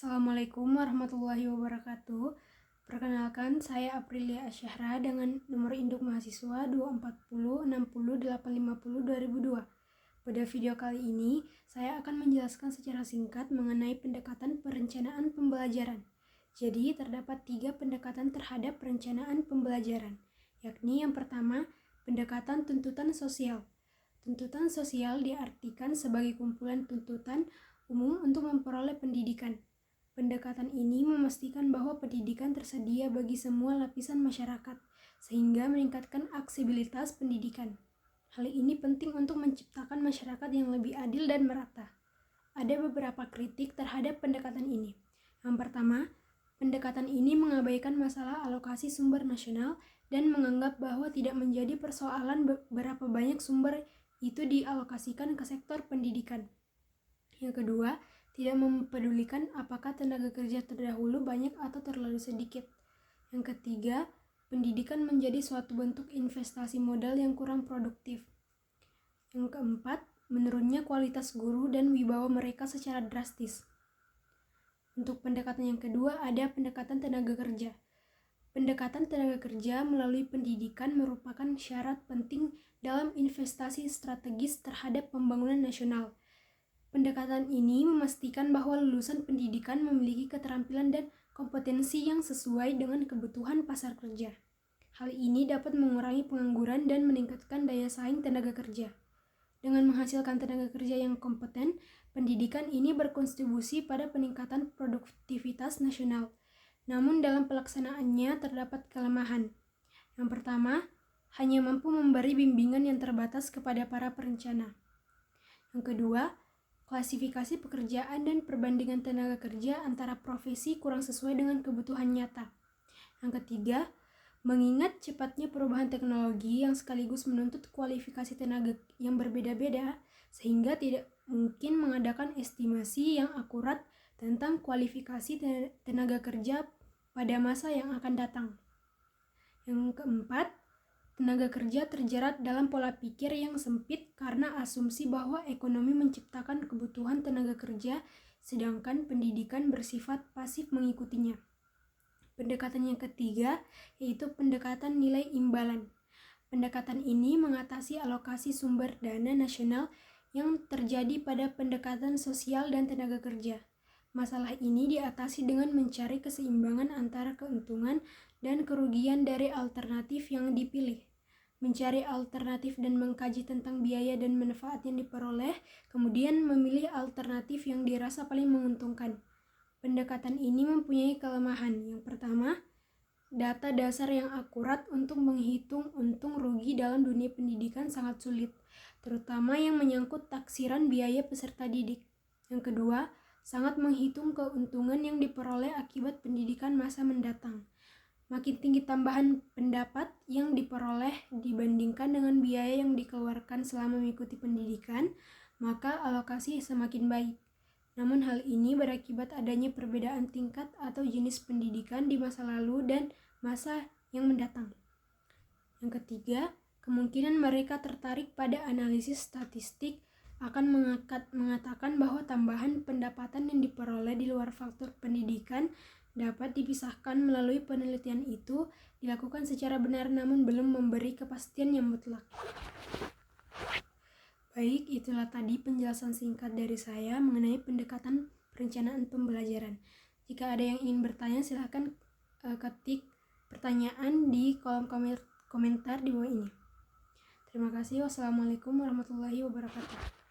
Assalamualaikum warahmatullahi wabarakatuh. Perkenalkan, saya Aprilia Asyahra dengan nomor induk mahasiswa 2406008502002. Pada video kali ini, saya akan menjelaskan secara singkat mengenai pendekatan perencanaan pembelajaran. Jadi, terdapat 3 pendekatan terhadap perencanaan pembelajaran, yakni yang pertama, pendekatan tuntutan sosial. Tuntutan sosial diartikan sebagai kumpulan tuntutan umum untuk memperoleh pendidikan. Pendekatan ini memastikan bahwa pendidikan tersedia bagi semua lapisan masyarakat, sehingga meningkatkan aksesibilitas pendidikan. Hal ini penting untuk menciptakan masyarakat yang lebih adil dan merata. Ada beberapa kritik terhadap pendekatan ini. Yang pertama, pendekatan ini mengabaikan masalah alokasi sumber nasional dan menganggap bahwa tidak menjadi persoalan berapa banyak sumber itu dialokasikan ke sektor pendidikan. Yang kedua, tidak mempedulikan apakah tenaga kerja terdahulu banyak atau terlalu sedikit. Yang ketiga, pendidikan menjadi suatu bentuk investasi modal yang kurang produktif. Yang keempat, menurunnya kualitas guru dan wibawa mereka secara drastis. Untuk pendekatan yang kedua, ada pendekatan tenaga kerja. Pendekatan tenaga kerja melalui pendidikan merupakan syarat penting dalam investasi strategis terhadap pembangunan nasional. Pendekatan ini memastikan bahwa lulusan pendidikan memiliki keterampilan dan kompetensi yang sesuai dengan kebutuhan pasar kerja. Hal ini dapat mengurangi pengangguran dan meningkatkan daya saing tenaga kerja. Dengan menghasilkan tenaga kerja yang kompeten, pendidikan ini berkontribusi pada peningkatan produktivitas nasional. Namun dalam pelaksanaannya terdapat kelemahan. Yang pertama, hanya mampu memberi bimbingan yang terbatas kepada para perencana. Yang kedua, klasifikasi pekerjaan dan perbandingan tenaga kerja antara profesi kurang sesuai dengan kebutuhan nyata. Yang ketiga, mengingat cepatnya perubahan teknologi yang sekaligus menuntut kualifikasi tenaga yang berbeda-beda, sehingga tidak mungkin mengadakan estimasi yang akurat tentang kualifikasi tenaga kerja pada masa yang akan datang. Yang keempat, tenaga kerja terjerat dalam pola pikir yang sempit karena asumsi bahwa ekonomi menciptakan kebutuhan tenaga kerja, sedangkan pendidikan bersifat pasif mengikutinya. Pendekatan yang ketiga yaitu pendekatan nilai imbalan. Pendekatan ini mengatasi alokasi sumber dana nasional yang terjadi pada pendekatan sosial dan tenaga kerja. Masalah ini diatasi dengan mencari keseimbangan antara keuntungan dan kerugian dari alternatif yang dipilih. Mencari alternatif dan mengkaji tentang biaya dan manfaat yang diperoleh, kemudian memilih alternatif yang dirasa paling menguntungkan. Pendekatan ini mempunyai kelemahan. Yang pertama, data dasar yang akurat untuk menghitung untung rugi dalam dunia pendidikan sangat sulit, terutama yang menyangkut taksiran biaya peserta didik. Yang kedua, sangat menghitung keuntungan yang diperoleh akibat pendidikan masa mendatang. Makin tinggi tambahan pendapat yang diperoleh dibandingkan dengan biaya yang dikeluarkan selama mengikuti pendidikan, maka alokasi semakin baik. Namun hal ini berakibat adanya perbedaan tingkat atau jenis pendidikan di masa lalu dan masa yang mendatang. Yang ketiga, kemungkinan mereka tertarik pada analisis statistik akan mengatakan bahwa tambahan pendapatan yang diperoleh di luar faktor pendidikan dapat dipisahkan melalui penelitian itu dilakukan secara benar namun belum memberi kepastian yang mutlak. Baik, itulah tadi penjelasan singkat dari saya mengenai pendekatan perencanaan pembelajaran. Jika ada yang ingin bertanya, silakan ketik pertanyaan di kolom komentar di bawah ini. Terima kasih. Wassalamualaikum warahmatullahi wabarakatuh.